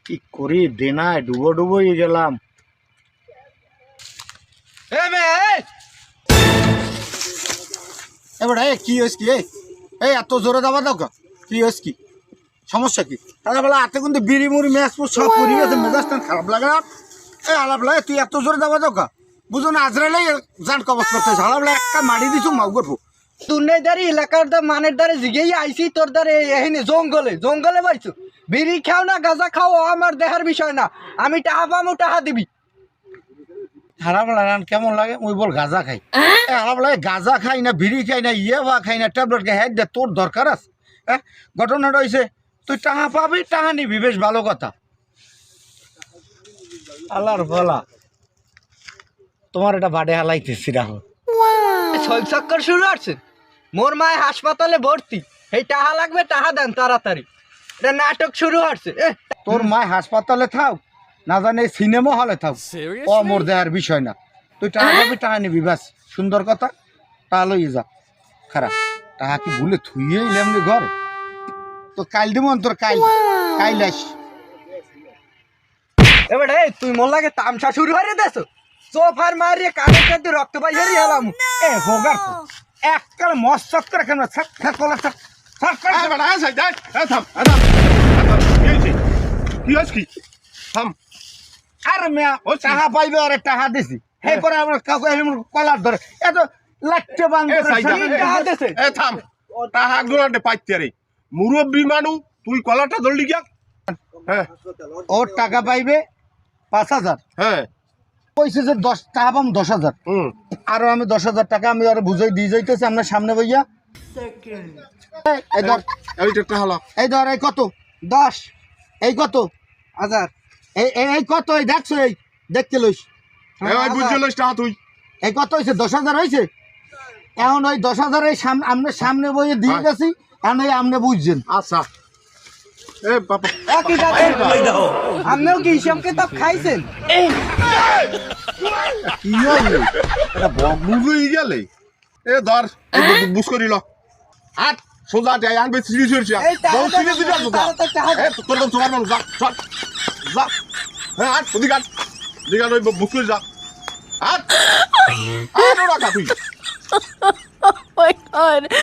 কি করি দেনায় ডুবো ডুবোই গেলাম। এবার কি হয়েছে কি এই এত জোরে দাবা দাও কি হয়েছে কি সমস্যা কি? তাহলে বলে হাতে কিন্তু বিড়ি মুড়ি ম্যাচ সব পরিবেশে মেজাজটা খারাপ লাগে না। এই আলাপ লাগে তুই এত জোরে দাবা দাও বুঝো না আজরালে জান কবচ করতে হালা বলে একটা মারি দিছু মাউ করবো তুই দাঁড়ি এলাকার মানের দ্বারে জিগেই আইসি তোর দ্বারে এখানে জঙ্গলে পাইছো বিড়ি খাও না গাঁজা খাও আমার দেহার বিষয় না আমি টাহা পামো টাহা দিবি। খারাপ লাগে কেমন লাগে মুই বল গাঁজা খাই খারাপ লাগে গাঁজা খাই না বিড়ি খাই না বা খাই না ট্যাবলেট খাই হ্যাঁ তোর দরকার আছে। হ্যাঁ ঘটনাটা হয়েছে তুই টাকা পাবি টাকা নিবি বেশ ভালো কথা। আল্লাহর বলা তোমার এটা বাড়ে হালাইতেছি রাহো ছয় চক্কর শুরু হচ্ছে মোর মায় হাসপাতালে ভর্তি এই টাহা লাগবে টাহা দেন তাড়াতাড়ি এটা নাটক শুরু হচ্ছে। তোর মায় হাসপাতালে থাক না জানে সিনেমা হলে থাক ও মোর দেয়ার বিষয় না। তুই টাকা পাবি টাকা নিবি ব্যাস সুন্দর কথা টাকা লইয়ে যা। খারাপ টাকা কি ভুলে থুইয়ে এমনি ঘরে তো কাল দিব তোর কাইল আস। এবারে তুই মোর লাগে তামসা শুরু হয়ে দেছ সোফার মারিয়ে কানের কাছে রক্ত পাই হারি হলাম এ হোগার এককাল মস্ত চক্কর কেন ছাক কলা ছাক ছাক করে বেটা আয় যাই থাম কি হইছে কি থাম। আর মিয়া ও টাকা পাইবে আরে টাকা দিছি হে করে আমরা কাকু এমন কলার ধরে এত লাট্টে বান্ধে টাহা দেছে এ থাম টাহা গুলো পাইতে রে মুরব্বী মানু তুই কলাটা ধরলি গিয়া। হ্যাঁ ওর টাকা পাইবে ৫,০০০ হ্যাঁ কইছে যে ১০ টাকা পাম ১০,০০০ আরো আমি ১০,০০০ টাকা আমি আর বুঝাই দিয়ে যাইতেছি আপনার সামনে বইয়া। এই ধর এইটা হলো এই ধর এই কত 10 এই কত হাজার এই কত এই দেখছো এই দেখতে লইস এই বুঝছিস টাকা তুই এই কত হয়েছে ১০,০০০ হয়েছে। এখন ওই ১০,০০০ এই আপনার সামনে বইয়ে দিয়ে গেছি এখন এই আপনি বুঝছেন। আচ্ছা এ বাবা কি আপনিও কি হিসাব কিতাব খাইছেন? কি হইলো এটা বগমুগই গেলে এ ধর বুঝ করিল আট সোজা দেয় আনবে সিরিজ হইছে এই টাকা বহু সিরিজ দিছ এ তোর তো তোমার মন যা চল যা হ্যাঁ আট ওদিকে ওই বুঝ করে যা আট আট ওরা তুই Oh my god.